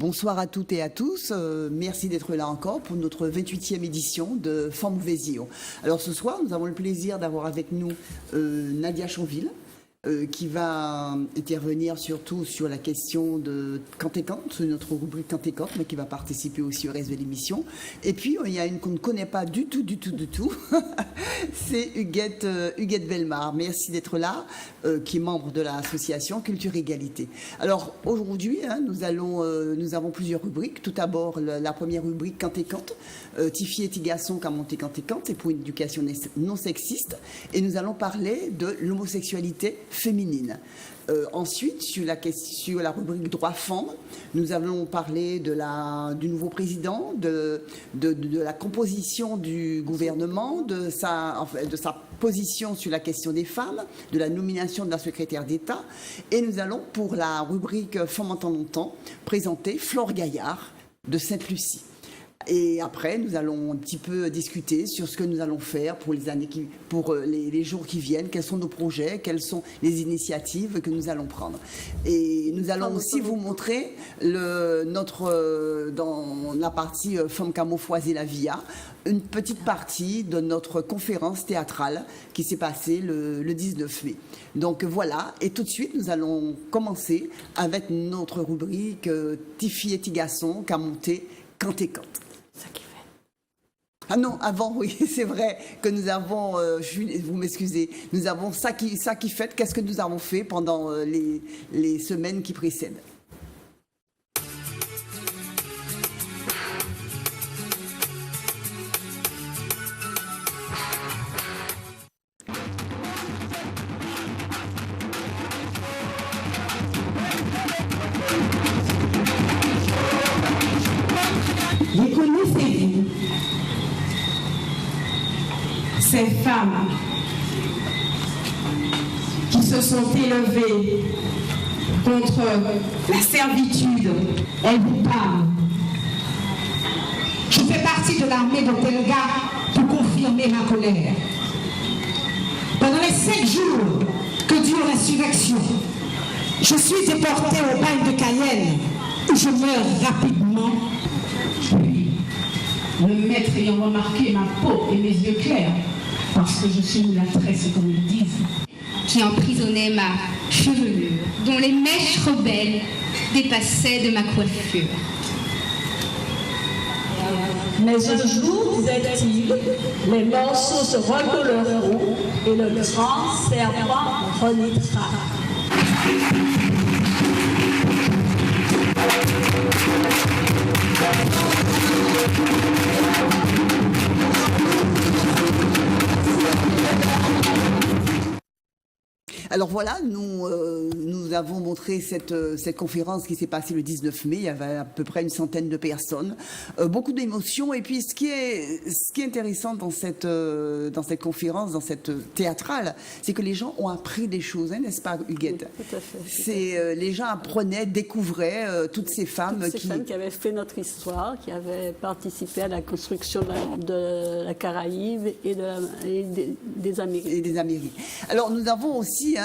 Bonsoir à toutes et à tous. Merci d'être là encore pour notre 28e édition de Femmes Vézio. Alors ce soir, nous avons le plaisir d'avoir avec nous Nadia Chanville, qui va intervenir surtout sur la question de Quand et Quand, c'est notre rubrique Quand et Quand, mais qui va participer aussi au reste de l'émission. Et puis, il y a une qu'on ne connaît pas du tout, c'est Huguette Bellemare. Merci d'être là, qui est membre de l'association Culture Égalité. Alors, aujourd'hui, nous avons plusieurs rubriques. Tout d'abord, la première rubrique Quand et Quand, Tifi et Tigasson, qu'a monté Quand et Quand, c'est pour une éducation non sexiste. Et nous allons parler de l'homosexualité féminine. Ensuite, sur la rubrique Droits femmes, nous allons parler du nouveau président, de la composition du gouvernement, de sa position sur la question des femmes, de la nomination de la secrétaire d'État. Et nous allons, pour la rubrique Femmes en temps longtemps, présenter Flore Gaillard de Sainte-Lucie. Et après, nous allons un petit peu discuter sur ce que nous allons faire pour les jours qui viennent, quels sont nos projets, quelles sont les initiatives que nous allons prendre. Et nous allons aussi vous montrer dans la partie Femmes Camoufloisées la Via, une petite partie de notre conférence théâtrale qui s'est passée le 19 mai. Donc voilà, et tout de suite, nous allons commencer avec notre rubrique Tifi et Tigasson qu'a monté Quand et Quand. Ah non, avant, oui, c'est vrai que nous avons, vous m'excusez, nous avons ça qui fait, qu'est-ce que nous avons fait pendant les semaines qui précèdent. J'ai connu ces vies, ces femmes qui se sont élevées contre la servitude. Elles vous parlent. Je fais partie de l'armée d'Otelga pour confirmer ma colère. Pendant les 7 jours que dure l'insurrection, je suis déportée au bagne de Cayenne où je meurs rapidement. Puis, le maître ayant remarqué ma peau et mes yeux clairs, parce que je suis mulâtresse comme ils disent, qui emprisonnait ma chevelure, dont les mèches rebelles dépassaient de ma coiffure. Mais un jour, disait-il, les morceaux se recoloreront et le grand serpent renaîtra. Alors voilà, nous avons montré cette conférence qui s'est passée le 19 mai. Il y avait à peu près une centaine de personnes, beaucoup d'émotions. Et puis ce qui est intéressant dans cette conférence, dans cette théâtrale, c'est que les gens ont appris des choses, hein, n'est-ce pas, Huguette? Oui, tout à fait. Les gens apprenaient, découvraient toutes ces femmes qui avaient fait notre histoire, qui avaient participé à la construction de la Caraïbe et des Amériques. Et des Amériques. Alors nous avons aussi,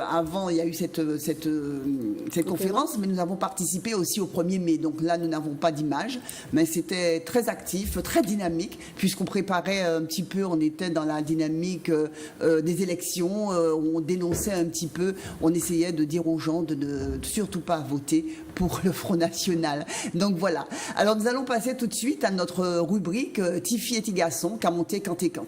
avant il y a eu cette conférence, mais nous avons participé aussi au 1er mai. Donc là, nous n'avons pas d'image, mais c'était très actif, très dynamique, puisqu'on préparait un petit peu, on était dans la dynamique des élections, où on dénonçait un petit peu, on essayait de dire aux gens de ne surtout pas voter pour le Front National. Donc voilà. Alors nous allons passer tout de suite à notre rubrique Tifi et Tigasson, qu'a monté Quand et Quand.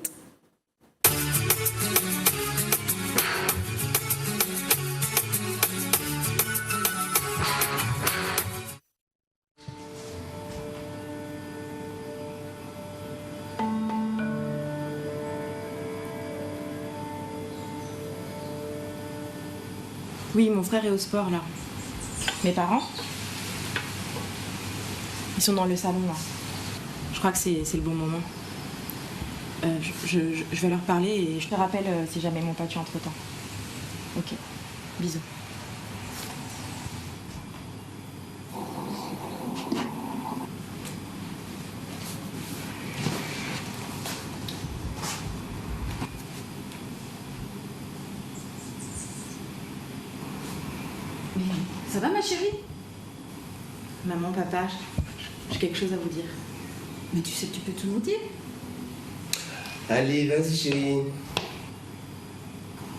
Oui, mon frère est au sport, là. Mes parents, ils sont dans le salon, là. Je crois que c'est le bon moment. Je vais leur parler et je te rappelle si jamais ils m'ont pas tué entre-temps. Ok, bisous. Ça va, ma chérie? Maman, papa, j'ai quelque chose à vous dire. Mais tu sais que tu peux tout nous dire. Allez, vas-y chérie.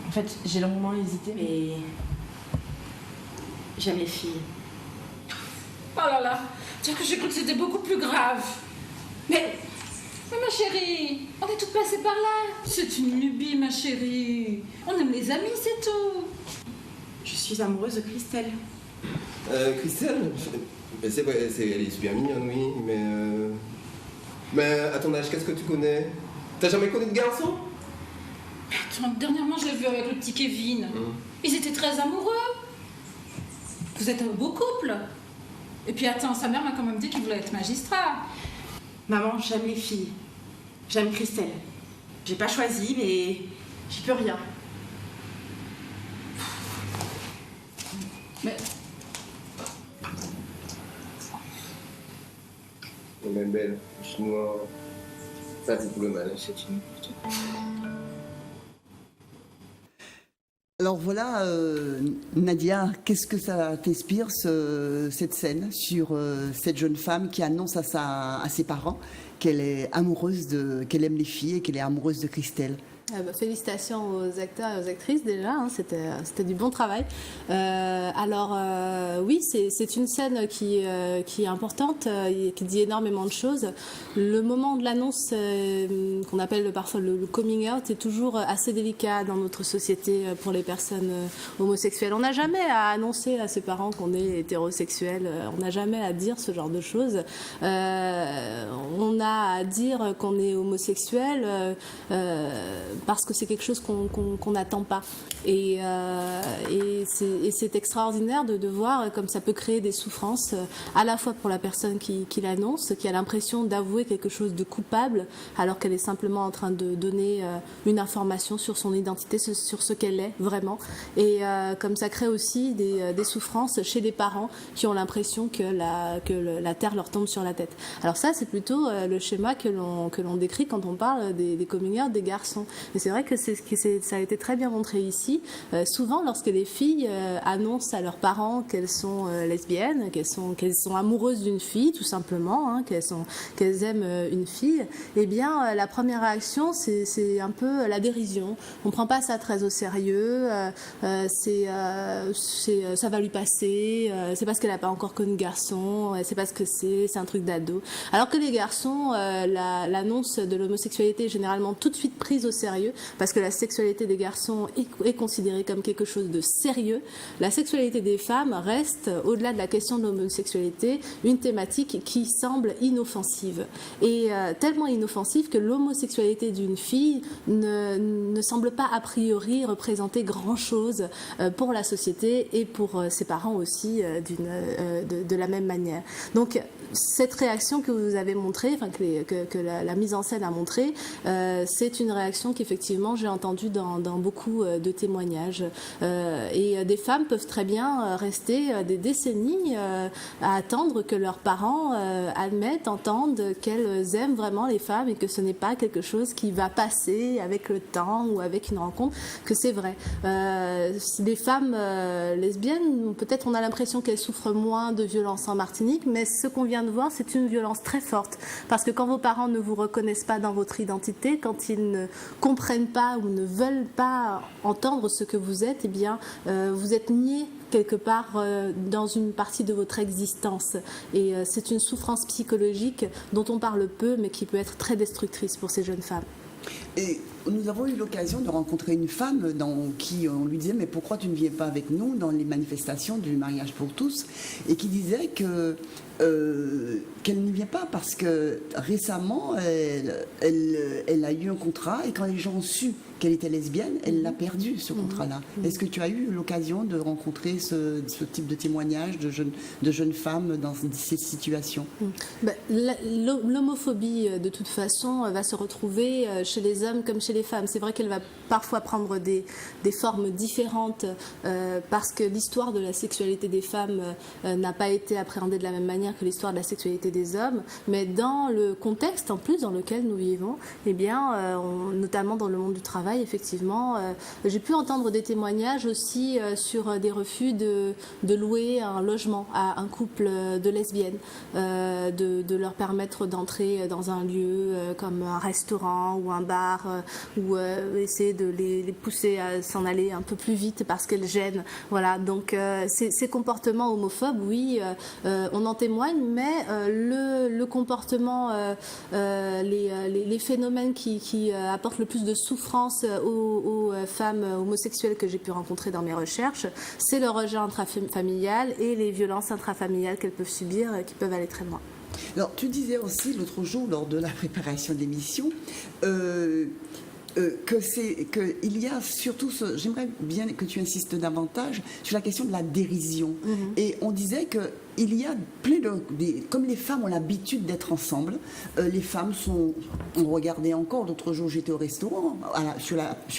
En fait, j'ai longuement hésité, mais j'aime les filles. Oh là là, tiens que j'ai cru que c'était beaucoup plus grave. Mais ma chérie, on est toutes passées par là. C'est une lubie, ma chérie. On aime les amis, c'est tout. Je suis amoureuse de Christelle. Christelle, c'est vrai, elle est super mignonne, oui, mais à ton âge, qu'est-ce que tu connais? T'as jamais connu de garçon? Attends, dernièrement, je l'ai vu avec le petit Kevin. Ils étaient très amoureux. Vous êtes un beau couple. Et puis attends, sa mère m'a quand même dit qu'il voulait être magistrat. Maman, j'aime les filles. J'aime Christelle. J'ai pas choisi, mais j'y peux rien. Mais Elle est même belle, chinois. Ça, c'est tout le mal. Alors voilà, Nadia, qu'est-ce que ça t'inspire, cette scène sur cette jeune femme qui annonce à ses parents qu'elle est qu'elle aime les filles et qu'elle est amoureuse de Christelle? Félicitations aux acteurs et aux actrices déjà, hein, c'était du bon travail. Oui, c'est une scène qui est importante, qui dit énormément de choses. Le moment de l'annonce, qu'on appelle parfois le coming out, est toujours assez délicat dans notre société pour les personnes homosexuelles. On n'a jamais à annoncer à ses parents qu'on est hétérosexuel, on n'a jamais à dire ce genre de choses. On a à dire qu'on est homosexuel parce que c'est quelque chose qu'on n'attend pas. Et c'est extraordinaire de voir comme ça peut créer des souffrances, à la fois pour la personne qui l'annonce, qui a l'impression d'avouer quelque chose de coupable, alors qu'elle est simplement en train de donner une information sur son identité, sur ce qu'elle est vraiment. Et comme ça crée aussi des souffrances chez les parents qui ont l'impression que la terre leur tombe sur la tête. Alors ça, c'est plutôt le schéma que l'on décrit quand on parle des coming out des garçons. Et c'est vrai que ça a été très bien montré ici. Souvent, lorsque les filles annoncent à leurs parents qu'elles sont lesbiennes, qu'elles sont amoureuses d'une fille, tout simplement, hein, qu'elles aiment une fille, eh bien, la première réaction, c'est un peu la dérision. On ne prend pas ça très au sérieux. Ça va lui passer. C'est parce qu'elle n'a pas encore connu garçon. C'est parce que c'est un truc d'ado. Alors que les garçons, l'annonce de l'homosexualité est généralement tout de suite prise au sérieux, parce que la sexualité des garçons est considérée comme quelque chose de sérieux. La sexualité des femmes reste, au-delà de la question de l'homosexualité, une thématique qui semble inoffensive. Et tellement inoffensive que l'homosexualité d'une fille ne semble pas a priori représenter grand-chose pour la société et pour ses parents aussi de la même manière. Donc cette réaction que vous avez montrée, que la mise en scène a montrée, c'est une réaction qu'effectivement j'ai entendue dans beaucoup de témoignages. Et des femmes peuvent très bien rester des décennies à attendre que leurs parents entendent qu'elles aiment vraiment les femmes et que ce n'est pas quelque chose qui va passer avec le temps ou avec une rencontre, que c'est vrai. Les femmes lesbiennes, peut-être on a l'impression qu'elles souffrent moins de violences en Martinique, mais ce qu'on vient de voir, c'est une violence très forte. Parce que quand vos parents ne vous reconnaissent pas dans votre identité, quand ils ne comprennent pas ou ne veulent pas entendre ce que vous êtes, eh bien, vous êtes nié quelque part dans une partie de votre existence. Et c'est une souffrance psychologique dont on parle peu, mais qui peut être très destructrice pour ces jeunes femmes. Et nous avons eu l'occasion de rencontrer une femme qui on lui disait mais pourquoi tu ne viens pas avec nous dans les manifestations du mariage pour tous, et qui disait qu'elle n'y vient pas parce que récemment elle a eu un contrat et quand les gens ont su qu'elle était lesbienne, elle l'a perdu ce contrat-là. Est-ce que tu as eu l'occasion de rencontrer ce type de témoignage de jeunes femmes dans ces situations? L'homophobie de toute façon va se retrouver chez les hommes comme chez les femmes. C'est vrai qu'elle va parfois prendre des formes différentes parce que l'histoire de la sexualité des femmes n'a pas été appréhendée de la même manière que l'histoire de la sexualité des hommes, mais dans le contexte en plus dans lequel nous vivons, eh bien, notamment dans le monde du travail, effectivement, j'ai pu entendre des témoignages aussi sur des refus de louer un logement à un couple de lesbiennes, de leur permettre d'entrer dans un lieu comme un restaurant ou un bar, ou essayer de les pousser à s'en aller un peu plus vite parce qu'elles gênent. Voilà, donc ces comportements homophobes, oui, on en témoigne, mais le comportement, les phénomènes qui apportent le plus de souffrance aux femmes homosexuelles que j'ai pu rencontrer dans mes recherches, c'est le rejet intrafamilial et les violences intrafamiliales qu'elles peuvent subir, qui peuvent aller très loin. Alors, tu disais aussi l'autre jour, lors de la préparation de l'émission, qu'il y a surtout, j'aimerais bien que tu insistes davantage sur la question de la dérision. Et on disait qu'il y a plein comme les femmes ont l'habitude d'être ensemble, les femmes on regardait encore, l'autre jour j'étais au restaurant, sur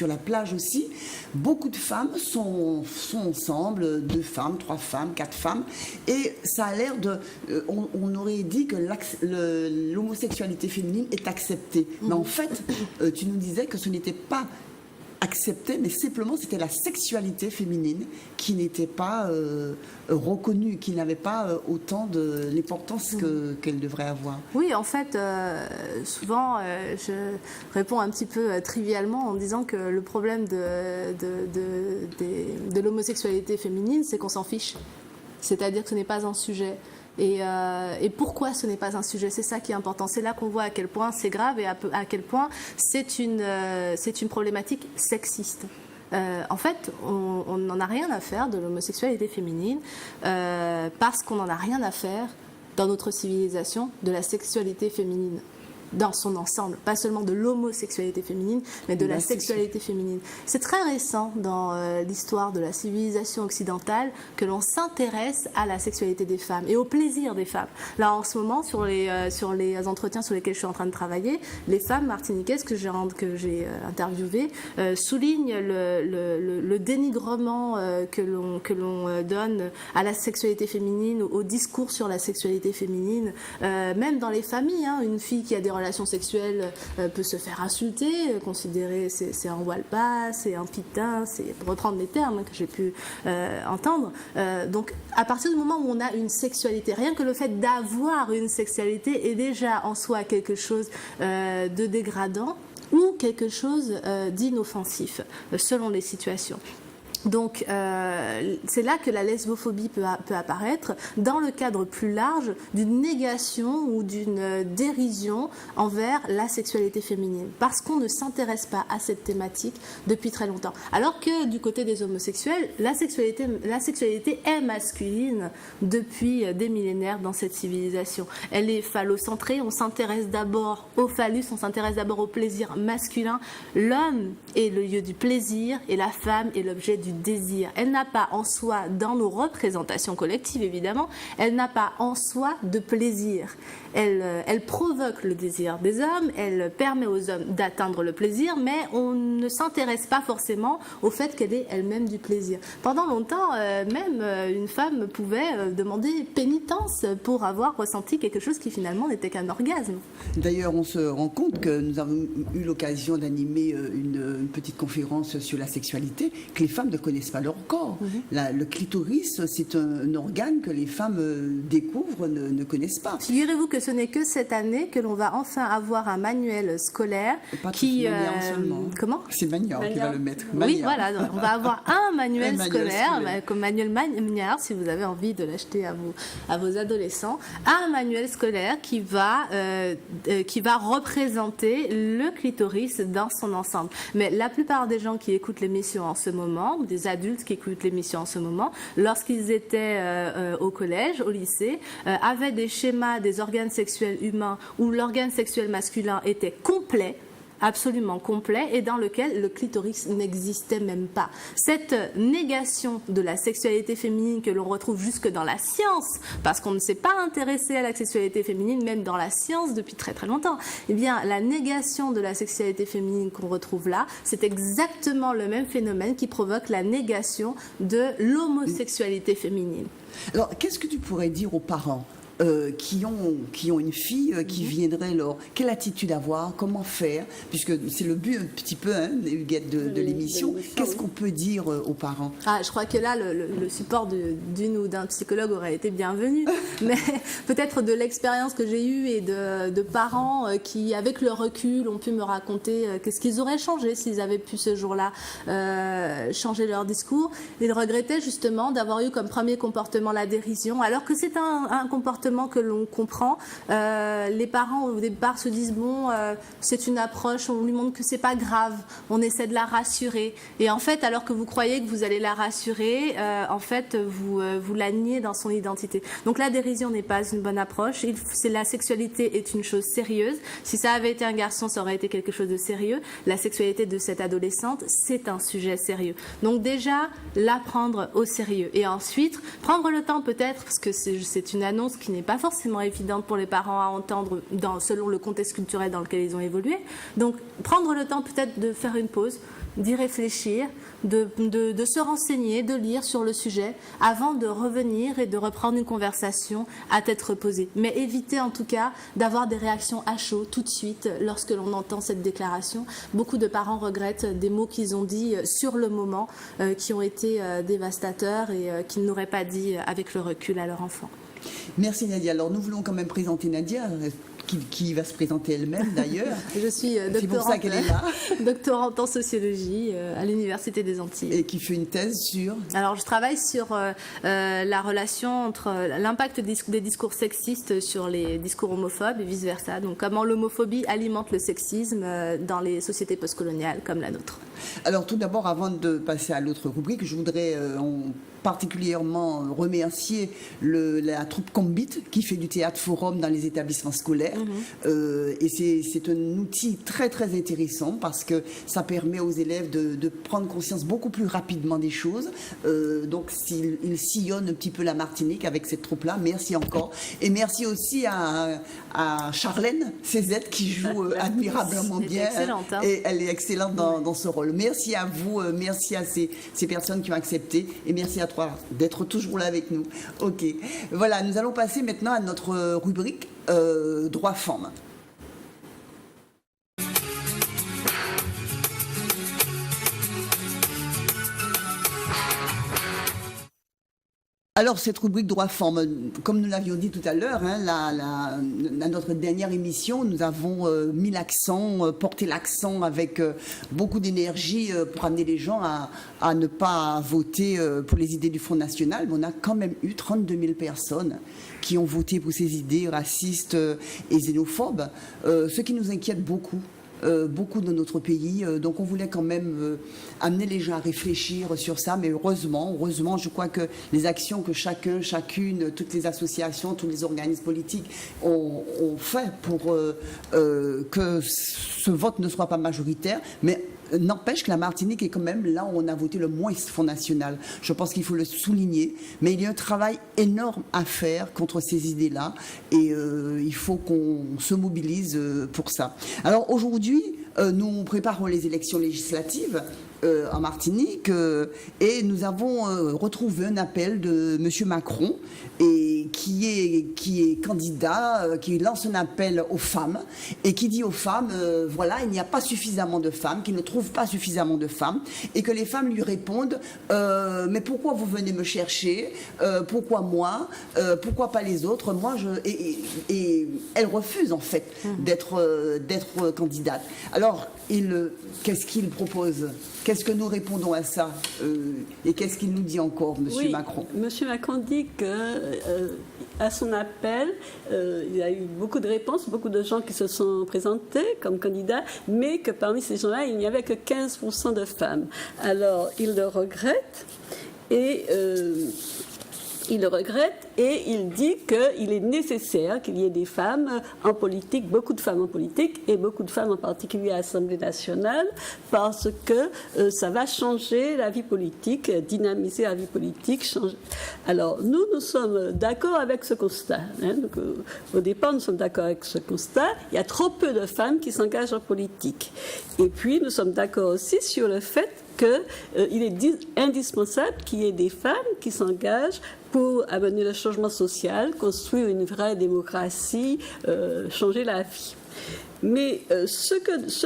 la plage aussi, beaucoup de femmes sont ensemble, 2 femmes, 3 femmes, 4 femmes, et ça a l'air on aurait dit que l'homosexualité féminine est acceptée. Mais en fait, tu nous disais que ce n'était pas accepté, mais simplement c'était la sexualité féminine qui n'était pas reconnue, qui n'avait pas autant de l'importance qu'elle devrait avoir. Oui, en fait, souvent, je réponds un petit peu trivialement en disant que le problème de l'homosexualité féminine, c'est qu'on s'en fiche. C'est-à-dire que ce n'est pas un sujet. Et pourquoi ce n'est pas un sujet? C'est ça qui est important. C'est là qu'on voit à quel point c'est grave et à quel point c'est une problématique sexiste. En fait, on n'en a rien à faire de l'homosexualité féminine parce qu'on n'en a rien à faire dans notre civilisation de la sexualité féminine dans son ensemble, pas seulement de l'homosexualité féminine, mais de la sexualité féminine. C'est très récent dans l'histoire de la civilisation occidentale que l'on s'intéresse à la sexualité des femmes et au plaisir des femmes. Là, en ce moment, sur les entretiens sur lesquels je suis en train de travailler, les femmes martiniquaises que j'ai interviewées soulignent le dénigrement que l'on donne à la sexualité féminine, au discours sur la sexualité féminine, même dans les familles. Une fille qui a des relations sexuelles peut se faire insulter, considérer c'est un voile-pas, c'est un pitin, c'est pour reprendre les termes que j'ai pu entendre. Donc à partir du moment où on a une sexualité, rien que le fait d'avoir une sexualité est déjà en soi quelque chose de dégradant ou quelque chose d'inoffensif selon les situations. Donc c'est là que la lesbophobie peut apparaître dans le cadre plus large d'une négation ou d'une dérision envers la sexualité féminine, parce qu'on ne s'intéresse pas à cette thématique depuis très longtemps. Alors que du côté des homosexuels, la sexualité est masculine depuis des millénaires dans cette civilisation. Elle est phallocentrée, on s'intéresse d'abord au phallus, on s'intéresse d'abord au plaisir masculin. L'homme est le lieu du plaisir et la femme est l'objet du désir. Elle n'a pas en soi, dans nos représentations collectives évidemment, elle n'a pas en soi de plaisir. Elle provoque le désir des hommes, elle permet aux hommes d'atteindre le plaisir, mais on ne s'intéresse pas forcément au fait qu'elle ait elle-même du plaisir. Pendant longtemps, même une femme pouvait demander pénitence pour avoir ressenti quelque chose qui finalement n'était qu'un orgasme. D'ailleurs, on se rend compte que nous avons eu l'occasion d'animer une petite conférence sur la sexualité, que les femmes ne connaissent pas leur corps. Le clitoris, c'est un organe que les femmes découvrent, ne connaissent pas. Figurez-vous que ce n'est que cette année que l'on va enfin avoir un manuel scolaire qui... comment ? C'est Magnard qui va le mettre. Oui, voilà, donc on va avoir un manuel scolaire, comme manuel Magnard, si vous avez envie de l'acheter à vos adolescents, un manuel scolaire qui va représenter le clitoris dans son ensemble. Mais la plupart des gens qui écoutent l'émission en ce moment, ou des adultes qui écoutent l'émission en ce moment, lorsqu'ils étaient au collège, au lycée, avaient des schémas des organes sexuels humains où l'organe sexuel masculin était complet, absolument complet et dans lequel le clitoris n'existait même pas. Cette négation de la sexualité féminine que l'on retrouve jusque dans la science, parce qu'on ne s'est pas intéressé à la sexualité féminine, même dans la science depuis très très longtemps, eh bien la négation de la sexualité féminine qu'on retrouve là, c'est exactement le même phénomène qui provoque la négation de l'homosexualité féminine. Alors, qu'est-ce que tu pourrais dire aux parents qui ont une fille qui viendrait leur... Quelle attitude avoir? Comment faire? Puisque c'est le but un petit peu, Huguette, de l'émission. Qu'est-ce qu'on peut dire aux parents? Je crois que là, le support d'une ou d'un psychologue aurait été bienvenu. Mais peut-être de l'expérience que j'ai eue et de parents qui, avec le recul, ont pu me raconter qu'est-ce qu'ils auraient changé s'ils avaient pu ce jour-là changer leur discours. Ils regrettaient justement d'avoir eu comme premier comportement la dérision, alors que c'est un comportement que l'on comprend. Les parents au départ se disent bon, c'est une approche, on lui montre que c'est pas grave, on essaie de la rassurer. Et en fait, alors que vous croyez que vous allez la rassurer, en fait, vous la niez dans son identité. Donc la dérision n'est pas une bonne approche. La sexualité est une chose sérieuse. Si ça avait été un garçon, ça aurait été quelque chose de sérieux. La sexualité de cette adolescente, c'est un sujet sérieux. Donc déjà, la prendre au sérieux. Et ensuite, prendre le temps peut-être, parce que c'est une annonce qui n'est pas forcément évidente pour les parents à entendre selon le contexte culturel dans lequel ils ont évolué. Donc, prendre le temps peut-être de faire une pause, d'y réfléchir, de se renseigner, de lire sur le sujet avant de revenir et de reprendre une conversation à tête reposée. Mais éviter en tout cas d'avoir des réactions à chaud tout de suite lorsque l'on entend cette déclaration. Beaucoup de parents regrettent des mots qu'ils ont dit sur le moment qui ont été dévastateurs et qu'ils n'auraient pas dit avec le recul à leur enfant. Merci Nadia. Alors nous voulons quand même présenter Nadia, qui va se présenter elle-même d'ailleurs. Je suis doctorante en sociologie à l'Université des Antilles. Et qui fait une thèse sur... Alors je travaille sur la relation entre l'impact des discours sexistes sur les discours homophobes et vice-versa. Donc comment l'homophobie alimente le sexisme dans les sociétés postcoloniales comme la nôtre. Alors tout d'abord, avant de passer à l'autre rubrique, je voudrais particulièrement remercier la troupe Combit qui fait du théâtre forum dans les établissements scolaires. Et c'est un outil très très intéressant parce que ça permet aux élèves de prendre conscience beaucoup plus rapidement des choses. Donc ils sillonnent un petit peu la Martinique avec cette troupe-là. Merci encore. Et merci aussi à Charlène Cézette qui joue admirablement bien. Excellente, hein. Et elle est excellente dans ce rôle. Merci à vous, merci à ces personnes qui ont accepté et merci à toi d'être toujours là avec nous. Ok, voilà, nous allons passer maintenant à notre rubrique droit femmes. Alors, cette rubrique droit-forme, comme nous l'avions dit tout à l'heure, à notre dernière émission, nous avons mis l'accent, porté l'accent avec beaucoup d'énergie pour amener les gens à ne pas voter pour les idées du Front National. Mais on a quand même eu 32 000 personnes qui ont voté pour ces idées racistes et xénophobes, ce qui nous inquiète beaucoup. Beaucoup dans notre pays, donc on voulait quand même amener les gens à réfléchir sur ça, mais heureusement, je crois que les actions que chacune, toutes les associations, tous les organismes politiques ont fait pour que ce vote ne soit pas majoritaire, mais n'empêche que la Martinique est quand même là où on a voté le moins Front National. Je pense qu'il faut le souligner, mais il y a un travail énorme à faire contre ces idées-là et il faut qu'on se mobilise pour ça. Alors aujourd'hui, nous préparons les élections législatives en Martinique et nous avons retrouvé un appel de M. Macron et qui est candidat, qui lance un appel aux femmes et qui dit aux femmes, voilà, il n'y a pas suffisamment de femmes, qu'il ne trouve pas suffisamment de femmes et que les femmes lui répondent, mais pourquoi vous venez me chercher, pourquoi moi, pourquoi pas les autres, et elle refuse en fait d'être candidate. Alors, qu'est-ce qu'il propose ? Qu'est-ce que nous répondons à ça et qu'est-ce qu'il nous dit encore, M. Macron ? M. Macron dit qu'à son appel, il y a eu beaucoup de réponses, beaucoup de gens qui se sont présentés comme candidats, mais que parmi ces gens-là, il n'y avait que 15% de femmes. Alors, il le regrette et Il le regrette et il dit qu'il est nécessaire qu'il y ait des femmes en politique, beaucoup de femmes en politique et beaucoup de femmes en particulier à l'Assemblée nationale, parce que ça va changer la vie politique, dynamiser la vie politique. Changer. Alors nous sommes d'accord avec ce constat. Donc, au départ, nous sommes d'accord avec ce constat. Il y a trop peu de femmes qui s'engagent en politique. Et puis, nous sommes d'accord aussi sur le fait qu'il est indispensable qu'il y ait des femmes qui s'engagent pour amener le changement social, construire une vraie démocratie, changer la vie. Mais ce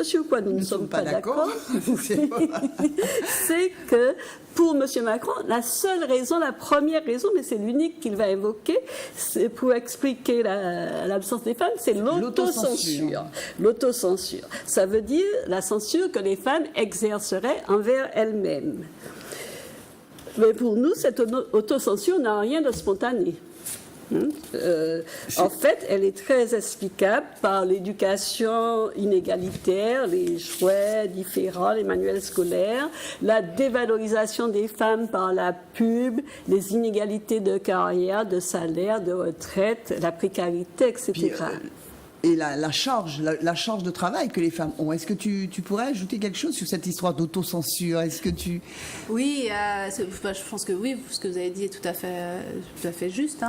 sur quoi nous ne sommes pas d'accord, c'est que pour M. Macron, la seule raison, la première raison, mais c'est l'unique qu'il va évoquer, c'est pour expliquer l'absence des femmes, c'est l'autocensure. L'autocensure. Ça veut dire la censure que les femmes exerceraient envers elles-mêmes. Mais pour nous, cette autocensure n'a rien de spontané. En fait, elle est très explicable par l'éducation inégalitaire, les choix différents, les manuels scolaires, la dévalorisation des femmes par la pub, les inégalités de carrière, de salaire, de retraite, la précarité, etc. Puis, et la charge de travail que les femmes ont. Est-ce que tu pourrais ajouter quelque chose sur cette histoire d'autocensure? Est-ce que tu... Oui, je pense que oui, ce que vous avez dit est tout à fait juste.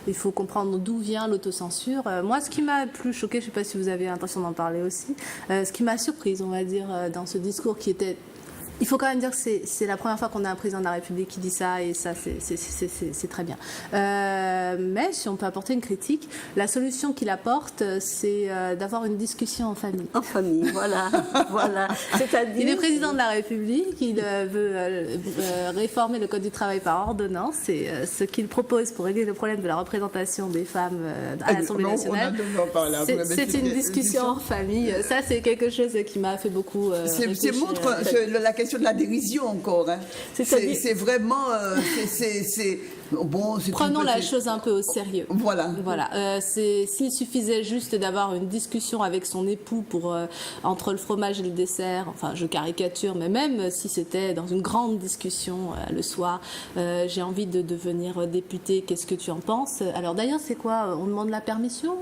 Il faut comprendre d'où vient l'autocensure. Moi, ce qui m'a le plus choqué, je ne sais pas si vous avez l'intention d'en parler aussi, ce qui m'a surprise, on va dire, dans ce discours qui était... Il faut quand même dire que c'est la première fois qu'on a un président de la République qui dit ça, et ça, c'est très bien. Mais si on peut apporter une critique, la solution qu'il apporte, c'est d'avoir une discussion en famille. En famille, voilà. Voilà. C'est-à-dire... Il est président de la République, il veut réformer le Code du travail par ordonnance, et ce qu'il propose pour régler le problème de la représentation des femmes à l'Assemblée nationale, c'est une discussion en famille. Ça, c'est quelque chose qui m'a fait beaucoup réfléchir. La question de la dérision encore. C'est vraiment... Bon, prenons la chose un peu au sérieux. Voilà. S'il suffisait juste d'avoir une discussion avec son époux entre le fromage et le dessert, enfin je caricature, mais même si c'était dans une grande discussion le soir, j'ai envie de devenir député, qu'est-ce que tu en penses? Alors d'ailleurs, c'est quoi? On demande la permission?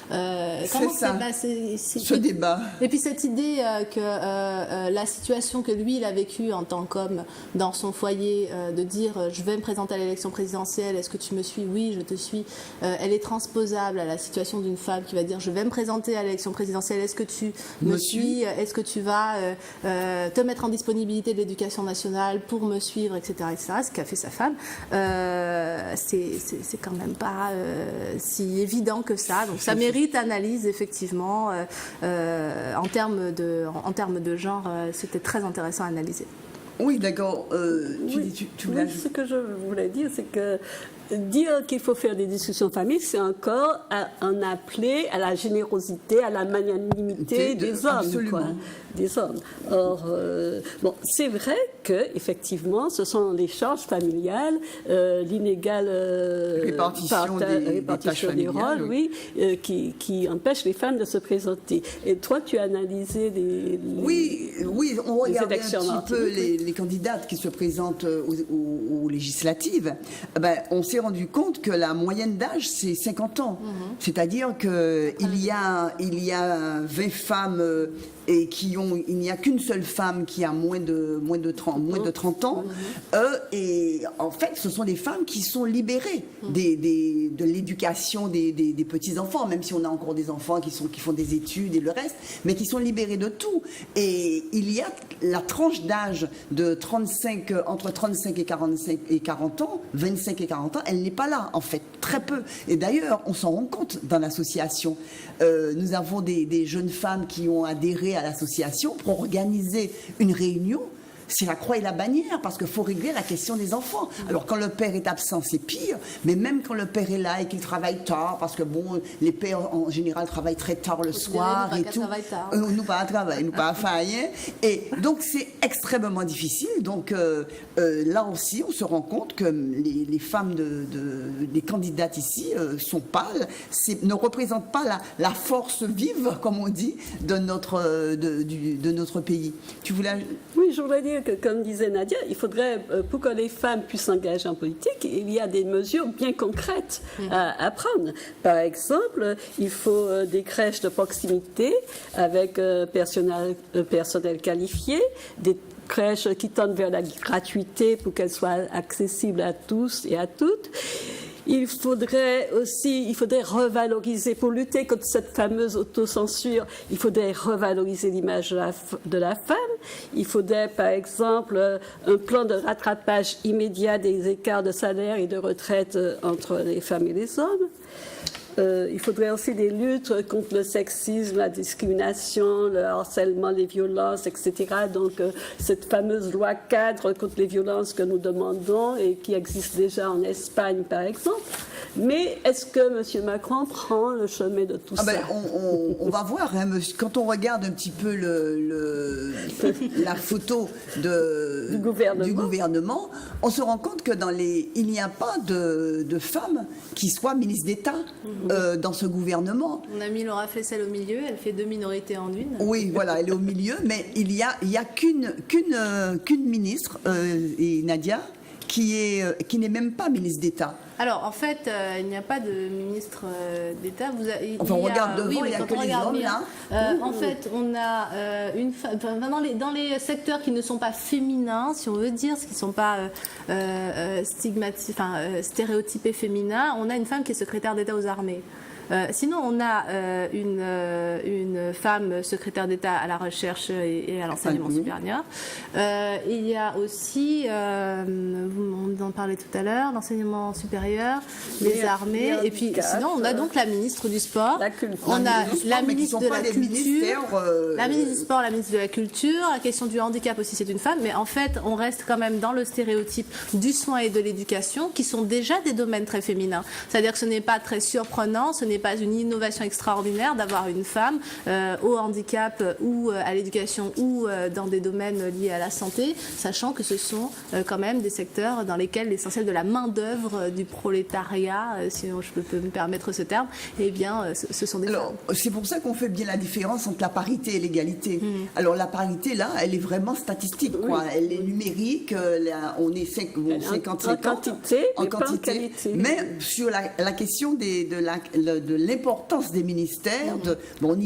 C'est ça, ce débat. Et puis cette idée que la situation que lui, il a vécue en tant qu'homme dans son foyer, de dire je vais me présenter à l'élection présidentielle, est-ce que tu me suis? Oui, je te suis. Elle est transposable à la situation d'une femme qui va dire je vais me présenter à l'élection présidentielle, est-ce que tu me suis? Est-ce que tu vas te mettre en disponibilité de l'éducation nationale pour me suivre, etc., etc. Ce qu'a fait sa femme. C'est quand même pas si évident que ça. Donc ça mérite analyse, effectivement. En termes de genre, c'était très intéressant à analyser. Oui, d'accord. Ce que je voulais dire, c'est que dire qu'il faut faire des discussions famille, c'est encore un appel à la générosité, à la magnanimité des hommes. Absolument. Des hommes. Or, c'est vrai que effectivement, ce sont les charges familiales, l'inégale répartition des rôles, oui, qui empêchent les femmes de se présenter. Et toi, tu as analysé Oui, on regarde un petit peu les candidates qui se présentent aux législatives. On s'est rendu compte que la moyenne d'âge, c'est 50 ans. C'est-à-dire qu'il y a 20 femmes et il n'y a qu'une seule femme qui a moins de 30 ans. Et en fait, ce sont des femmes qui sont libérées de l'éducation des petits-enfants, même si on a encore des enfants qui font des études et le reste, mais qui sont libérés de tout. Et il y a la tranche d'âge entre 35 et 40 ans, 25 et 40 ans, elle n'est pas là, en fait, très peu. Et d'ailleurs, on s'en rend compte dans l'association. Nous avons des jeunes femmes qui ont adhéré à l'association pour organiser une réunion. C'est la croix et la bannière, parce qu'il faut régler la question des enfants. Alors, quand le père est absent, c'est pire, mais même quand le père est là et qu'il travaille tard, parce que bon, les pères, en général, travaillent très tard le soir et tout. Nous pas à travail, nous pas à faire. Et donc, c'est extrêmement difficile. Donc, là aussi, on se rend compte que les femmes des candidates ici sont pâles, ne représentent pas la force vive, comme on dit, de notre pays. Tu voulais... Oui, je voulais dire dire que, comme disait Nadia, il faudrait, pour que les femmes puissent s'engager en politique, il y a des mesures bien concrètes à prendre. Par exemple, il faut des crèches de proximité avec personnel qualifié, des crèches qui tendent vers la gratuité pour qu'elles soient accessibles à tous et à toutes. Il faudrait revaloriser, pour lutter contre cette fameuse autocensure, il faudrait revaloriser l'image de la femme. Il faudrait, par exemple, un plan de rattrapage immédiat des écarts de salaire et de retraite entre les femmes et les hommes. Il faudrait aussi des luttes contre le sexisme, la discrimination, le harcèlement, les violences, etc. Donc, cette fameuse loi cadre contre les violences que nous demandons et qui existe déjà en Espagne, par exemple. Mais est-ce que M. Macron prend le chemin de tout ça? On va voir. Hein, quand on regarde un petit peu la photo du gouvernement, on se rend compte que il n'y a pas de femmes qui soient ministres d'État. Dans ce gouvernement. On a mis Laura Flessel au milieu, elle fait 2 minorités en une. Oui, voilà, elle est au milieu, mais il y a qu'une ministre, et Nadia, qui n'est même pas ministre d'État. Alors, en fait, il n'y a pas de ministre d'État. On regarde devant, il n'y a que les hommes, là. En fait, on a une femme... Dans les secteurs qui ne sont pas féminins, si on veut dire, qui ne sont pas stéréotypés féminins, on a une femme qui est secrétaire d'État aux armées. Sinon, on a une femme secrétaire d'État à la recherche et à l'enseignement supérieur. Il y a aussi, on en parlait tout à l'heure, l'enseignement supérieur, les armées, et puis sinon, on a donc la ministre du Sport, on a la ministre de la Culture, la ministre du Sport, la ministre de la Culture, la question du handicap aussi, c'est une femme, mais en fait, on reste quand même dans le stéréotype du soin et de l'éducation, qui sont déjà des domaines très féminins. C'est-à-dire que ce n'est pas très surprenant, ce n'est pas une innovation extraordinaire d'avoir une femme au handicap ou à l'éducation ou dans des domaines liés à la santé, sachant que ce sont quand même des secteurs dans lesquels l'essentiel de la main-d'œuvre du prolétariat, si je peux me permettre ce terme, eh bien, ce sont des femmes. C'est pour ça qu'on fait bien la différence entre la parité et l'égalité. Alors la parité, là, elle est vraiment statistique, quoi. Elle est numérique, on est 50-50 en quantité, mais sur la question de l'importance des ministères, on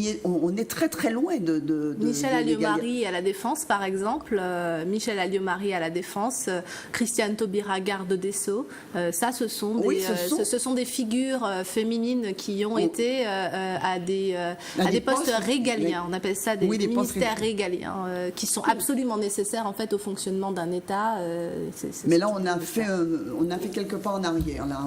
est très très loin de Michel Alliot-Marie à la Défense, par exemple, Michel Alliot-Marie à la Défense, Christiane Taubira, garde des Sceaux, ça ce sont des figures féminines qui ont été à des postes régaliens, on appelle ça des ministères régaliens, qui sont absolument nécessaires en fait au fonctionnement d'un État. Mais là on a fait quelques pas en arrière, là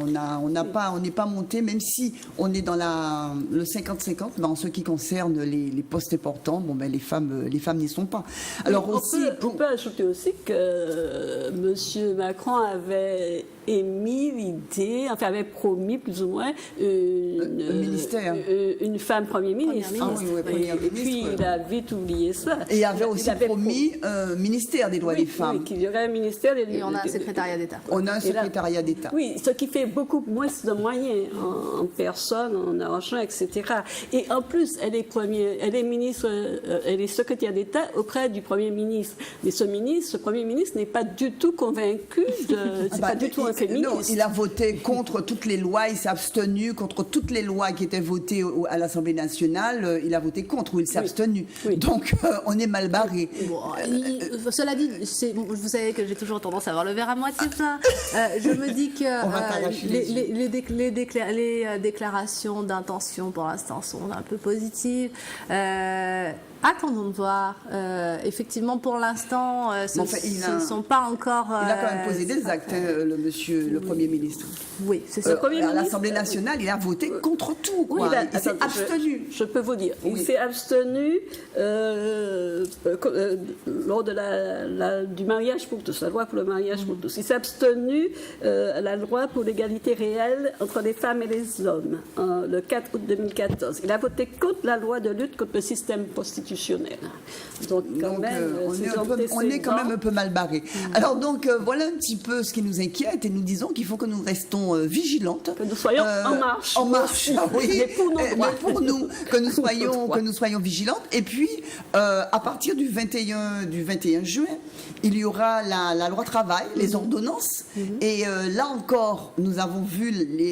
on n'est pas monté, même si on est dans le 50-50, en ce qui concerne les postes importants, les femmes n'y sont pas. Alors on peut ajouter aussi que M. Macron avait émis l'idée, avait promis plus ou moins une femme Premier ministre. Et puis il a vite oublié ça. Et il avait aussi promis un ministère des droits des femmes. Oui, qu'il y aurait un ministère des droits des femmes. Et on a un secrétariat d'État. On a un secrétariat d'État. Oui, ce qui fait beaucoup moins de moyens en personnes, en argent, etc. Et en plus, elle est ministre, elle est secrétaire d'État auprès du Premier ministre. Mais ce Premier ministre n'est pas du tout convaincu, c'est pas du tout un féministe. Non, il a voté contre toutes les lois, il s'est abstenu contre toutes les lois qui étaient votées à l'Assemblée nationale, il a voté contre ou il s'est abstenu. Oui. Donc, on est mal barré. Bon, cela dit, vous savez que j'ai toujours tendance à avoir le verre à moitié plein. Je me dis que les déclarations d'intention pour l'instant sont un peu positives. Attendons de voir. Effectivement, pour l'instant, ce ne sont pas encore... il a quand même posé des actes, le Premier ministre. Oui, c'est ça. À l'Assemblée nationale, il a voté contre tout. Oui, il s'est abstenu. Je peux vous dire. Il s'est abstenu lors de du mariage pour tous, la loi pour le mariage pour tous. Il s'est abstenu à la loi pour l'égalité réelle entre les femmes et les hommes, le 4 août 2014. Il a voté contre la loi de lutte contre le système prostitutionnel. Donc, on est quand même un peu mal barré. Alors donc, voilà un petit peu ce qui nous inquiète et nous disons qu'il faut que nous restons vigilantes. Que nous soyons en marche. En marche, oui. Mais pour nous, que nous soyons vigilantes. Et puis, à partir partir du 21 juin, il y aura la loi travail, les ordonnances. Et là encore, nous avons vu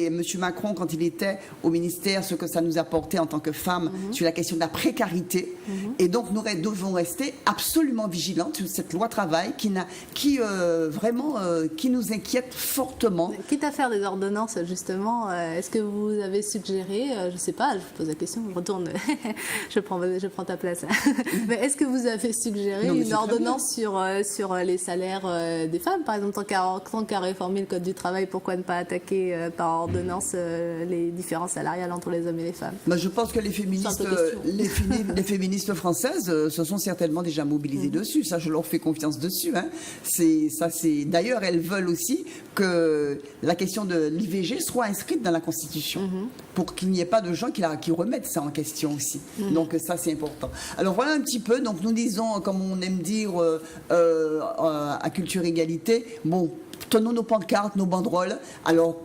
M. Macron, quand il était au ministère, ce que ça nous apportait en tant que femmes sur la question de la précarité. Et donc, nous devons rester absolument vigilantes sur cette loi travail qui nous inquiète fortement. Quitte à faire des ordonnances, justement, est-ce que vous avez suggéré, je ne sais pas, je vous pose la question, je retourne, je prends ta place. Mais est-ce que vous avez suggéré une ordonnance sur les salaires des femmes, par exemple, tant qu'à réformer le Code du travail, pourquoi ne pas attaquer par ordonnance les différences salariales entre les hommes et les femmes? Je pense que les féministes françaises se sont certainement déjà mobilisées dessus. Ça, je leur fais confiance dessus. Hein. D'ailleurs, elles veulent aussi que la question de l'IVG soit inscrite dans la Constitution pour qu'il n'y ait pas de gens qui remettent ça en question aussi. Donc ça, c'est important. Alors voilà un petit peu. Donc nous disons, comme on aime dire à Culture Égalité, bon, tenons nos pancartes, nos banderoles. Alors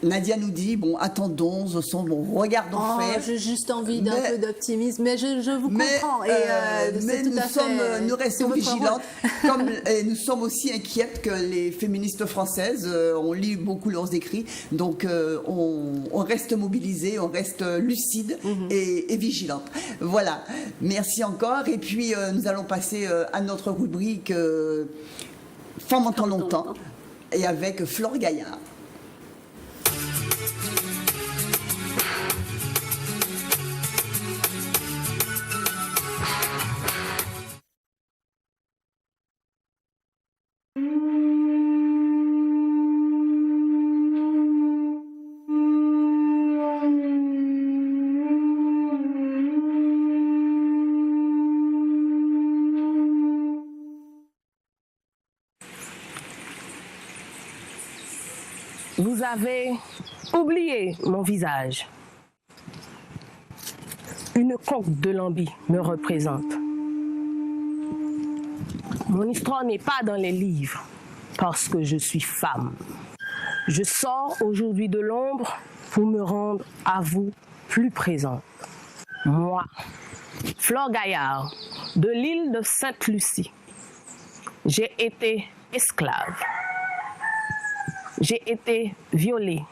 Nadia nous dit, bon, attendons, regardons faire. J'ai juste envie d'un peu d'optimisme, mais je vous comprends. Mais nous restons vigilantes, comme nous sommes aussi inquiètes que les féministes françaises, on lit beaucoup leurs écrits, donc on reste mobilisés, on reste lucides et vigilantes. Voilà, merci encore. Et puis nous allons passer à notre rubrique Femmes en temps longtemps, et avec Flore Gaillard. Vous avez oublié mon visage. Une conque de Lambie me représente. Mon histoire n'est pas dans les livres parce que je suis femme. Je sors aujourd'hui de l'ombre pour me rendre à vous plus présente. Moi, Flore Gaillard, de l'île de Sainte-Lucie, j'ai été esclave. J'ai été violée.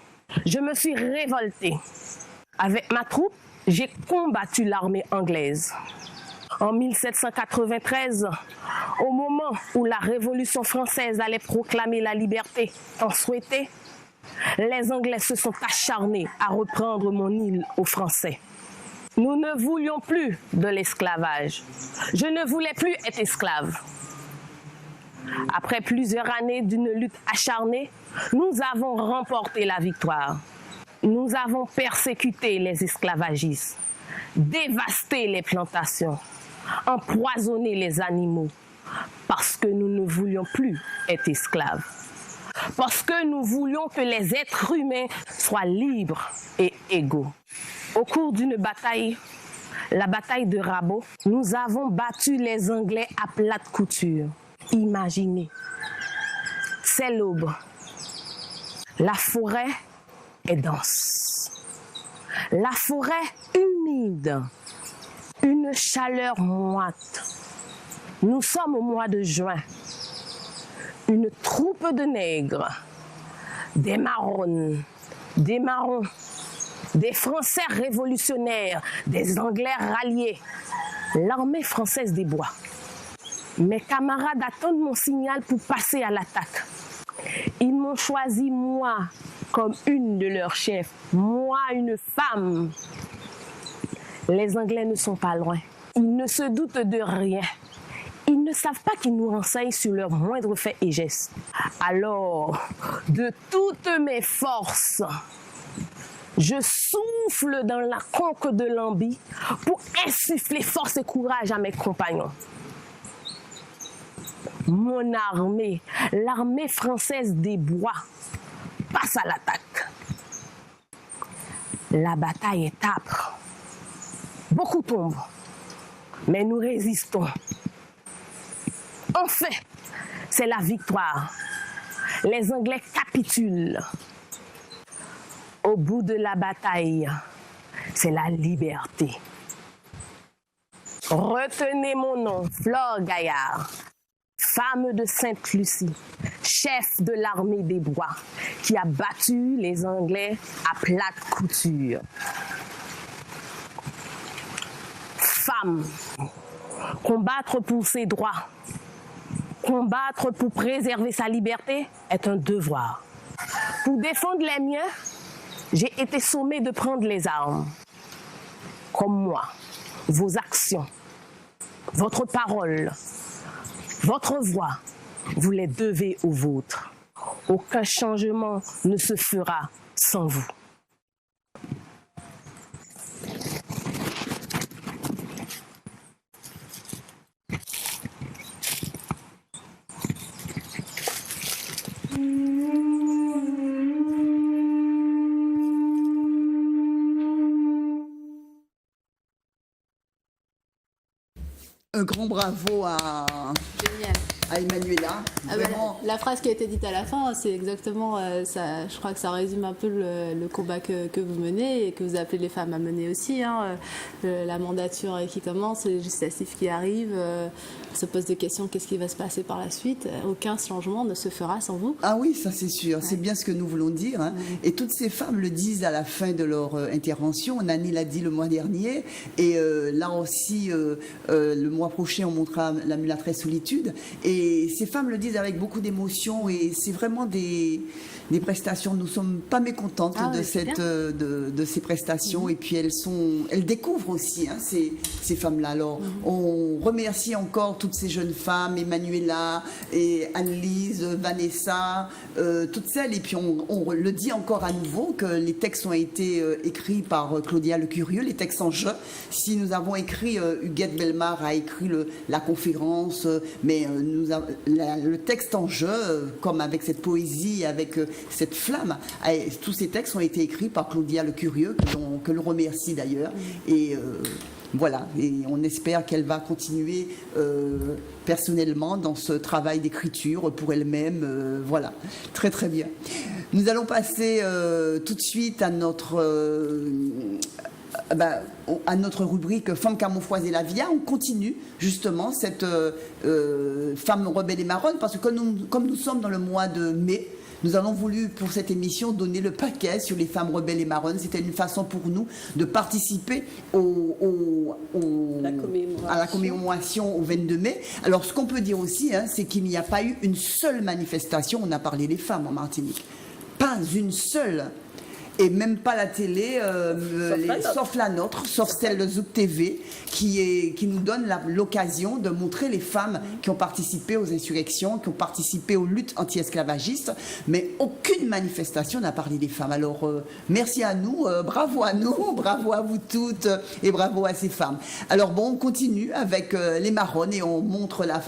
Je me suis révoltée. Avec ma troupe, j'ai combattu l'armée anglaise. En 1793, au moment où la Révolution française allait proclamer la liberté tant souhaitée, les Anglais se sont acharnés à reprendre mon île aux Français. Nous ne voulions plus de l'esclavage. Je ne voulais plus être esclave. Après plusieurs années d'une lutte acharnée, nous avons remporté la victoire. Nous avons persécuté les esclavagistes, dévasté les plantations, empoisonné les animaux, parce que nous ne voulions plus être esclaves. Parce que nous voulions que les êtres humains soient libres et égaux. Au cours d'une bataille, la bataille de Rabaul, nous avons battu les Anglais à plate couture. Imaginez, c'est l'aube. La forêt est dense. La forêt humide. Une chaleur moite. Nous sommes au mois de juin. Une troupe de nègres, des marrons, des Français révolutionnaires, des Anglais ralliés, l'armée française des bois. Mes camarades attendent mon signal pour passer à l'attaque. Ils m'ont choisi, moi, comme une de leurs chefs. Moi, une femme. Les Anglais ne sont pas loin. Ils ne se doutent de rien. Ils ne savent pas qu'ils nous renseignent sur leurs moindres faits et gestes. Alors, de toutes mes forces, je souffle dans la conque de Lambie pour insuffler force et courage à mes compagnons. Mon armée, l'armée française des bois, passe à l'attaque. La bataille est âpre. Beaucoup tombent, mais nous résistons. Enfin, c'est la victoire. Les Anglais capitulent. Au bout de la bataille, c'est la liberté. Retenez mon nom, Flore Gaillard, femme de Sainte-Lucie, chef de l'armée des bois, qui a battu les Anglais à plate couture. Femme, combattre pour ses droits, combattre pour préserver sa liberté est un devoir. Pour défendre les miens, j'ai été sommée de prendre les armes. Comme moi, vos actions, votre parole, votre voix, vous les devez aux vôtres. Aucun changement ne se fera sans vous. Un grand bravo à Emmanuela. La phrase qui a été dite à la fin, c'est exactement ça. Je crois que ça résume un peu le combat que vous menez et que vous appelez les femmes à mener aussi. La mandature qui commence, le législatif qui arrive, on se pose des questions, qu'est-ce qui va se passer par la suite? Aucun changement ne se fera sans vous. Ah oui, ça c'est sûr, c'est bien ce que nous voulons dire. Et toutes ces femmes le disent à la fin de leur intervention. Nani l'a dit le mois dernier, et là aussi, le mois prochain, on montrera La mulâtresse solitude. Et ces femmes le disent avec beaucoup d'émotion, et c'est vraiment des prestations. Nous ne sommes pas mécontentes de ces prestations, et puis elles découvrent aussi ces femmes-là. Alors, on remercie encore toutes ces jeunes femmes, Emmanuela et Anne-Lise, Vanessa, toutes celles, et puis on le dit encore à nouveau que les textes ont été écrits par Claudia Lecurieux, les textes en jeu. Si nous avons écrit, Huguette Bellemare a écrit la conférence, mais le texte en jeu, comme avec cette poésie, avec cette flamme, tous ces textes ont été écrits par Claudia Lecurieux, que l'on remercie d'ailleurs. Et voilà, et on espère qu'elle va continuer personnellement dans ce travail d'écriture pour elle-même. Voilà, très très bien. Nous allons passer tout de suite à notre rubrique Femmes Camoufloise et la Via. On continue justement cette femme rebelle et marronne, parce que comme nous sommes dans le mois de mai, nous avons voulu pour cette émission donner le paquet sur les femmes rebelles et marronnes. C'était une façon pour nous de participer à la commémoration au 22 mai. Alors ce qu'on peut dire aussi, c'est qu'il n'y a pas eu une seule manifestation. On a parlé des femmes en Martinique. Pas une seule. Et même pas la télé, sauf la nôtre, sauf celle de Zouk TV, qui nous donne l'occasion de montrer les femmes qui ont participé aux insurrections, qui ont participé aux luttes anti-esclavagistes, mais aucune manifestation n'a parlé des femmes. Alors, merci à nous, bravo à vous toutes, et bravo à ces femmes. Alors bon, on continue avec les marronnes, et on montre la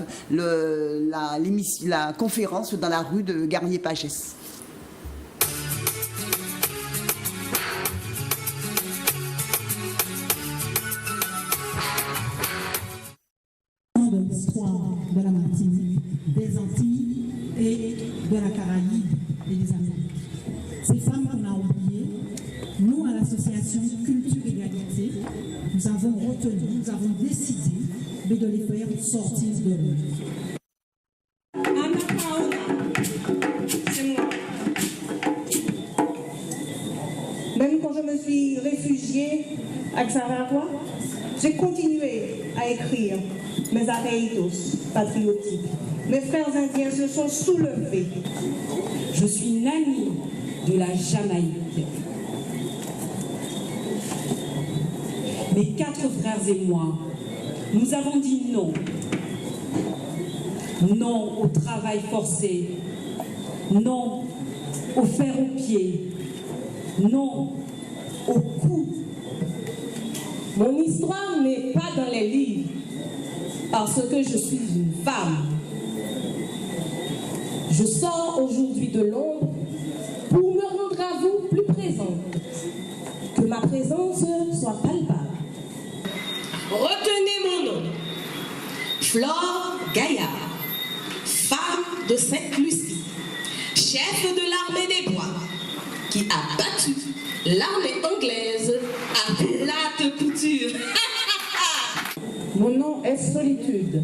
conférence dans la rue de Garnier-Pagès. L'histoire de la Martinique, des Antilles et de la Caraïbe et des Amériques. Ces femmes qu'on a oubliées, nous à l'association Culture Égalité, nous avons retenu, nous avons décidé de les faire sortir de l'ombre. Anna Paola, c'est moi. Même quand je me suis réfugiée à Xarawa, j'ai continué à écrire mes arrêtos patriotiques. Mes frères indiens se sont soulevés. Je suis Nani de la Jamaïque. Mes 4 frères et moi, nous avons dit non. Non au travail forcé. Non au fer aux pieds. Non au coup. Mon histoire n'est pas dans les livres, parce que je suis une femme. Je sors aujourd'hui de l'ombre pour me rendre à vous plus présente, que ma présence soit palpable. Retenez mon nom, Flore Gaillard, femme de Sainte-Lucie, chef de l'armée des bois, qui a battu l'armée anglaise à plate couture. Mon Mon nom est Solitude.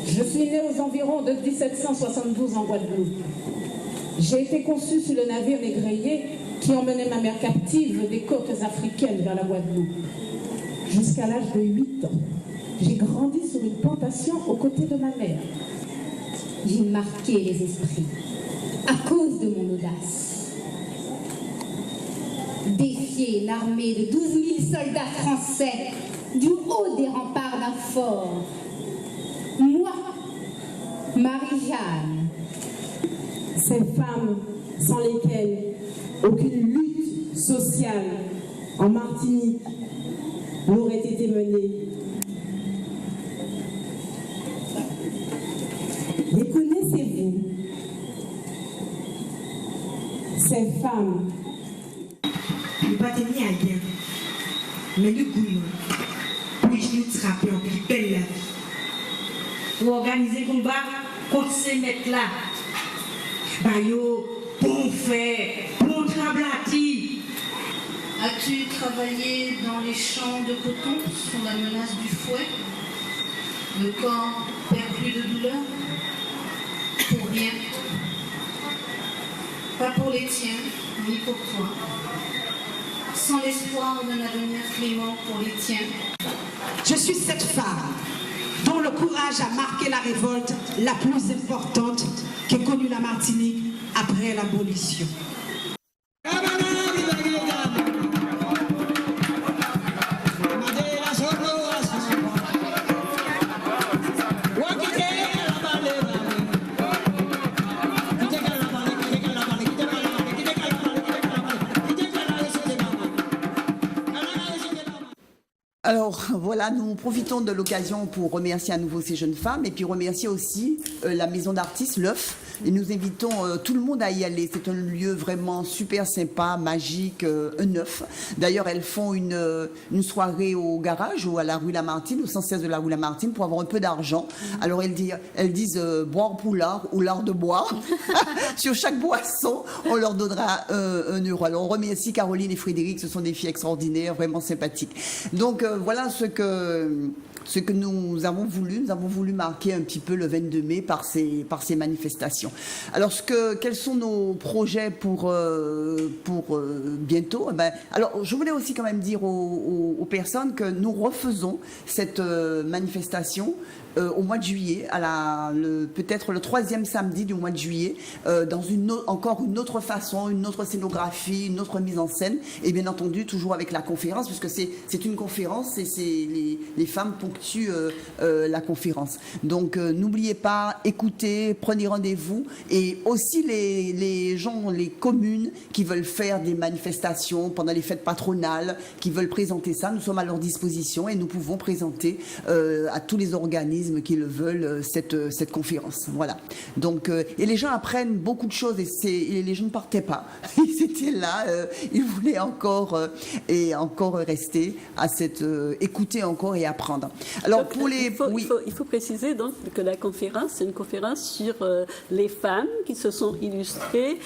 Je suis née aux environs de 1772 en Guadeloupe. J'ai été conçue sur le navire négrier qui emmenait ma mère captive des côtes africaines vers la Guadeloupe. Jusqu'à l'âge de 8 ans, j'ai grandi sur une plantation aux côtés de ma mère. J'ai marqué les esprits à cause de mon audace. Défier l'armée de 12 000 soldats français du haut des remparts d'un fort. Moi, Marie-Jeanne. Ces femmes sans lesquelles aucune lutte sociale en Martinique n'aurait été menée. Les connaissez-vous? Ces femmes. Ne pas tenir à rien, mais du coup, puis je nous trappe en plus belle la vie. Pour organiser combat contre ces mecs-là. Bayo, bon fait, bon trablati. As-tu travaillé dans les champs de coton sous la menace du fouet? Le corps perd plus de douleur? Pour rien. Pas pour les tiens, ni pour toi. Sans l'espoir d'un avenir clément pour les tiens. Je suis cette femme dont le courage a marqué la révolte la plus importante qu'ait connue la Martinique après l'abolition. Alors voilà, nous profitons de l'occasion pour remercier à nouveau ces jeunes femmes et puis remercier aussi la maison d'artistes, l'œuf. Et nous invitons tout le monde à y aller. C'est un lieu vraiment super sympa, magique, un œuf. D'ailleurs, elles font une soirée au garage ou à la rue Lamartine, au 116 de la rue Lamartine, pour avoir un peu d'argent. Alors elles disent boire pour l'art ou l'art de boire. Sur chaque boisson, on leur donnera 1 euro. Alors on remercie Caroline et Frédéric, ce sont des filles extraordinaires, vraiment sympathiques. Donc voilà ce que nous avons voulu marquer un petit peu le 22 mai par ces manifestations. Alors quels sont nos projets pour bientôt? Alors je voulais aussi quand même dire aux personnes que nous refaisons cette manifestation au mois de juillet, peut-être le 3e samedi du mois de juillet, dans encore une autre façon, une autre scénographie, une autre mise en scène, et bien entendu toujours avec la conférence, puisque c'est une conférence et les femmes ponctuent la conférence. Donc n'oubliez pas, écoutez, prenez rendez-vous, et aussi les gens, les communes qui veulent faire des manifestations pendant les fêtes patronales, qui veulent présenter ça, nous sommes à leur disposition et nous pouvons présenter à tous les organismes qui le veulent cette conférence. Voilà. Donc et les gens apprennent beaucoup de choses et les gens ne partaient pas. Ils étaient là, ils voulaient encore rester à écouter encore et apprendre. Alors donc, il faut préciser donc que la conférence, c'est une conférence sur les femmes qui se sont illustrées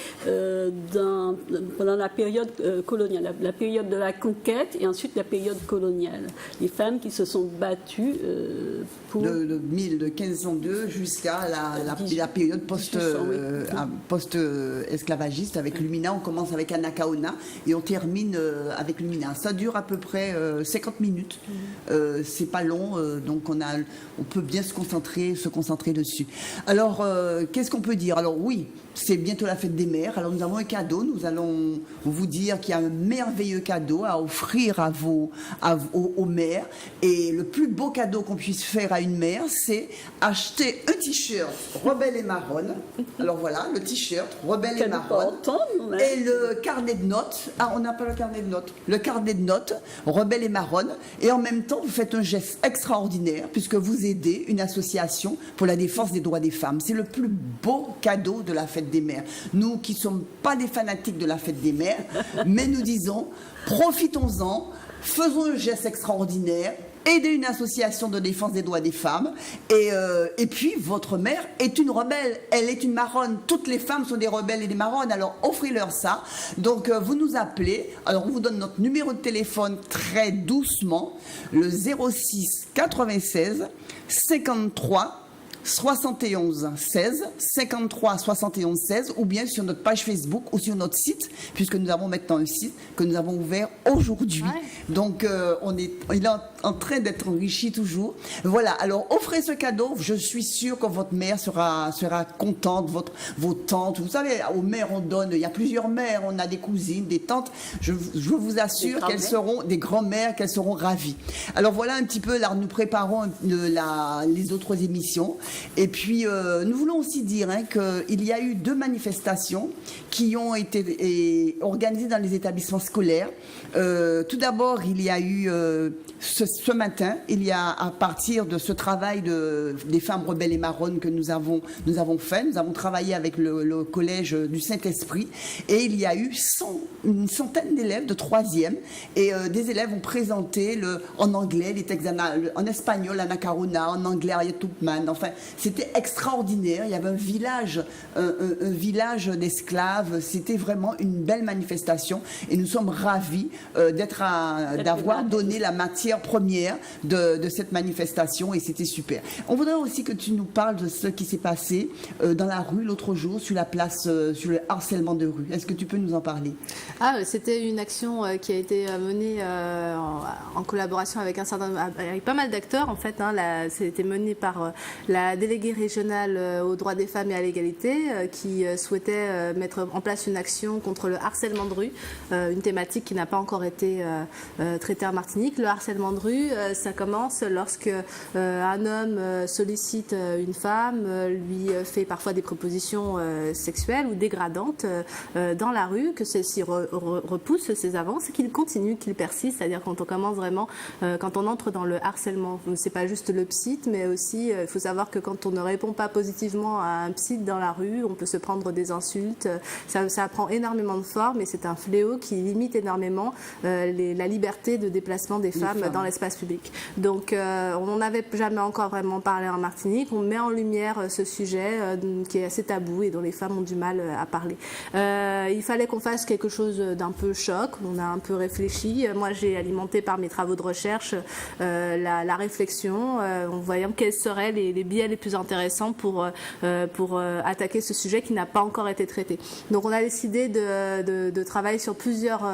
pendant la période coloniale, la période de la conquête et ensuite la période coloniale. Les femmes qui se sont battues pour de 1502 jusqu'à la période post-esclavagiste avec Lumina. On commence avec Anacaona et on termine avec Lumina. Ça dure à peu près 50 minutes. C'est pas long, donc on peut bien se concentrer dessus. Alors, qu'est-ce qu'on peut dire? Alors oui, c'est bientôt la fête des mères. Alors nous avons un cadeau. Nous allons vous dire qu'il y a un merveilleux cadeau à offrir aux mères. Et le plus beau cadeau qu'on puisse faire à une mère, c'est acheter un t-shirt Rebelle et Marronne. Alors voilà, le t-shirt Rebelle et Marronne. Et le carnet de notes. Ah, on n'a pas le carnet de notes. Le carnet de notes Rebelle et Marronne. Et en même temps, vous faites un geste extraordinaire puisque vous aidez une association pour la défense des droits des femmes. C'est le plus beau cadeau de la fête des mères. Nous qui ne sommes pas des fanatiques de la fête des mères, mais nous disons, profitons-en, faisons un geste extraordinaire, aider une association de défense des droits des femmes. Et puis, votre mère est une rebelle. Elle est une marronne. Toutes les femmes sont des rebelles et des marronnes. Alors, offrez-leur ça. Donc, vous nous appelez. Alors, on vous donne notre numéro de téléphone très doucement. Le 06 96 53 71 16, 53 71 16, ou bien sur notre page Facebook ou sur notre site, puisque nous avons maintenant un site que nous avons ouvert aujourd'hui. Ouais. Donc, il est en train d'être enrichi toujours. Voilà, alors offrez ce cadeau. Je suis sûre que votre mère sera contente, vos tantes. Vous savez, aux mères, on donne, il y a plusieurs mères, on a des cousines, des tantes. Je vous assure qu'elles seront, des grands-mères, qu'elles seront ravies. Alors voilà un petit peu, là, nous préparons les autres émissions. Et puis, nous voulons aussi dire qu'il y a eu 2 manifestations qui ont été organisées dans les établissements scolaires. Tout d'abord, il y a eu ce matin, à partir de ce travail des femmes rebelles et marronnes que nous avons fait, nous avons travaillé avec le collège du Saint-Esprit, et il y a eu une centaine d'élèves de 3e, et des élèves ont présenté en anglais les textes, en espagnol Ana Carona, en anglais Harriet Tubman. Enfin, c'était extraordinaire. Il y avait un village d'esclaves. C'était vraiment une belle manifestation, et nous sommes ravis d'avoir donné la matière première de cette manifestation, et c'était super. On voudrait aussi que tu nous parles de ce qui s'est passé dans la rue l'autre jour, sur la place, sur le harcèlement de rue. Est-ce que tu peux nous en parler? C'était une action qui a été menée en collaboration avec avec pas mal d'acteurs, en fait. C'était mené par la déléguée régionale aux droits des femmes et à l'égalité, qui souhaitait mettre en place une action contre le harcèlement de rue, une thématique qui n'a pas encore été traitée en Martinique. Le harcèlement de rue, ça commence lorsque un homme sollicite une femme, lui fait parfois des propositions sexuelles ou dégradantes dans la rue, que celle-ci repousse ses avances et qu'il continue, qu'il persiste. C'est-à-dire quand on commence vraiment, quand on entre dans le harcèlement, c'est pas juste le psite, mais aussi il faut savoir que quand on ne répond pas positivement à un psite dans la rue, on peut se prendre des insultes. Ça prend énormément de forme, et c'est un fléau qui limite énormément la liberté de déplacement des femmes dans l'espace public. Donc, on n'en avait jamais encore vraiment parlé en Martinique. On met en lumière ce sujet qui est assez tabou et dont les femmes ont du mal à parler. Il fallait qu'on fasse quelque chose d'un peu choc. On a un peu réfléchi. Moi, j'ai alimenté par mes travaux de recherche la réflexion en voyant quels seraient les biais les plus intéressants pour attaquer ce sujet qui n'a pas encore été traité. Donc, on a décidé de travailler sur plusieurs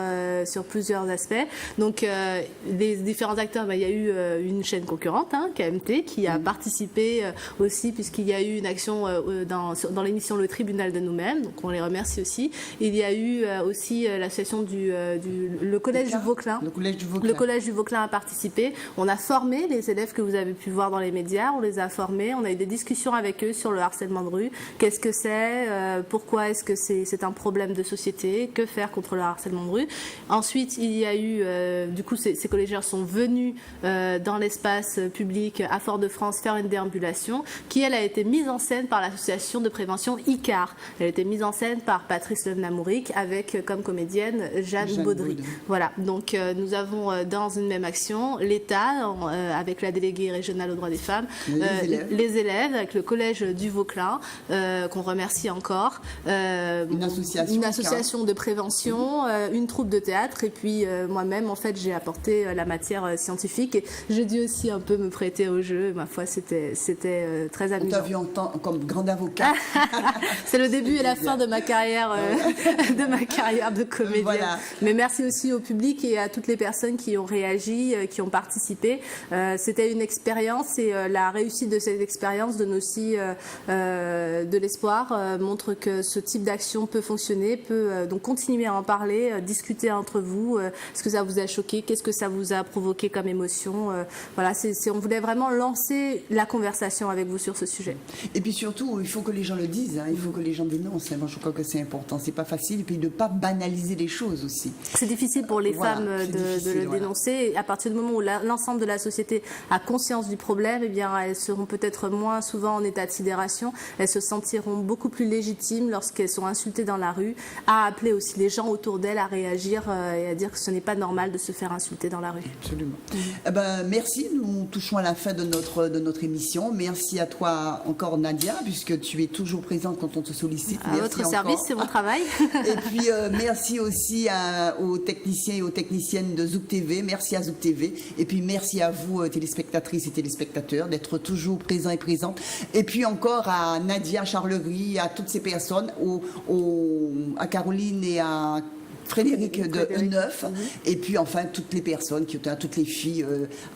aspects. Donc, les différents acteurs, il y a eu une chaîne concurrente, KMT, qui a participé aussi, puisqu'il y a eu une action dans l'émission Le Tribunal de nous-mêmes, donc on les remercie aussi. Il y a eu aussi l'association le Collège du Vauclin. Le Collège du Vauclin a participé. On a formé les élèves que vous avez pu voir dans les médias, on les a formés, on a eu des discussions avec eux sur le harcèlement de rue. Qu'est-ce que c'est? Pourquoi est-ce que c'est un problème de société? Que faire contre le harcèlement de rue? Ensuite, il y a eu, du coup, ces collégiens sont venus dans l'espace public à Fort-de-France faire une déambulation qui, elle, a été mise en scène par l'association de prévention ICAR. Elle a été mise en scène par Patrice Levnamouric avec comme comédienne Jeanne Baudry. Voilà, donc nous avons dans une même action l'État avec la déléguée régionale aux droits des femmes, les élèves avec le collège du Vauclin qu'on remercie encore, une association de prévention, une troupe de théâtre, et puis moi-même en fait j'ai apporté la matière scientifique et j'ai dû aussi un peu me prêter au jeu. Ma foi, c'était très amusant. On t'a vu en tant comme grande avocate. C'est le début et la fin de ma carrière de comédienne. Voilà. Mais merci aussi au public et à toutes les personnes qui ont réagi, qui ont participé. C'était une expérience, et la réussite de cette expérience donne aussi de l'espoir, montre que ce type d'action peut fonctionner, peut donc continuer à en parler, discuter entre vous. Est-ce que ça vous a choqué? Qu'est-ce que ça vous a provoqué comme émotion? Voilà, on voulait vraiment lancer la conversation avec vous sur ce sujet. Et puis surtout, il faut que les gens le disent, il faut que les gens dénoncent. Moi, je crois que c'est important. C'est pas facile, et puis de ne pas banaliser les choses aussi. C'est difficile pour les femmes de le dénoncer. Et à partir du moment où l'ensemble de la société a conscience du problème, eh bien, elles seront peut-être moins souvent en état de sidération. Elles se sentiront beaucoup plus légitimes lorsqu'elles sont insultées dans la rue, à appeler aussi les gens autour d'elles à réagir et à dire que ce n'est pas normal de se faire insulter dans la rue. Absolument. Eh ben, merci, nous touchons à la fin de notre émission. Merci à toi encore Nadia, puisque tu es toujours présente quand on te sollicite. À Merci votre encore. service, c'est mon travail. Et puis merci aussi aux techniciens et aux techniciennes de Zouk TV. Merci à Zouk TV. Et puis merci à vous, téléspectatrices et téléspectateurs, d'être toujours présents et présentes. Et puis encore à Nadia Charlery, à toutes ces personnes, à Caroline et à Frédéric de E9, et puis enfin toutes les personnes, toutes les filles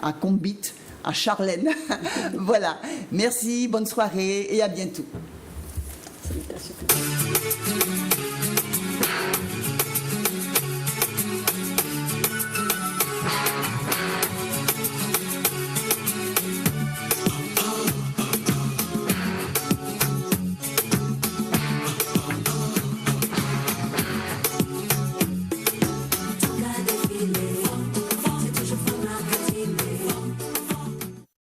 à Combit, à Charlène. Voilà. Merci, bonne soirée et à bientôt. Salutations.